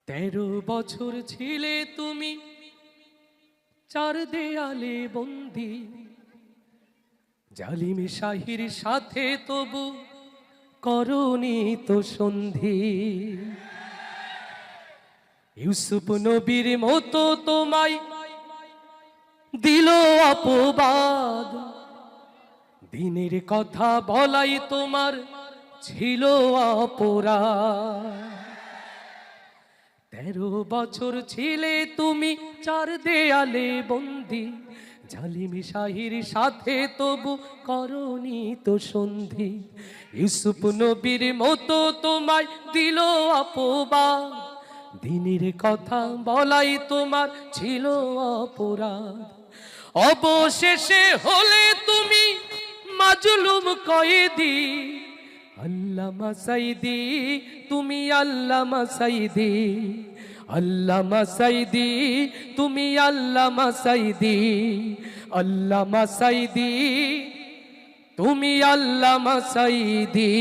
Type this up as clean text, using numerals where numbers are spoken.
13 বছর ছিলে তুমি চার দেয়ালে বন্দি, জালিম শাহির সাথে তবু করনি তো সন্ধি। ইউসুফ নবীর মতো তোমায় দিল অপবাদ, দিনের কথা বলাই তোমার ছিল অপরাধ। 13 বছর ছিলে তুমি চার দেয়ালে বন্দি, জালিম শাহির সাথে তবু করনি তো সন্ধি। ইউসুফ নবীর মতো তোমায় দিল অপবাদ, দিনের কথা বলাই তোমার ছিল অপরাধ। অবশেষে হলে তুমি মাজলুম কয়েদি, আল্লামা সাইদি তুমি আল্লামা সাইদি, আল্লামা সাইদি তুমি আল্লামা সাইদি, আল্লামা সাইদি তুমি আল্লামা সাইদি।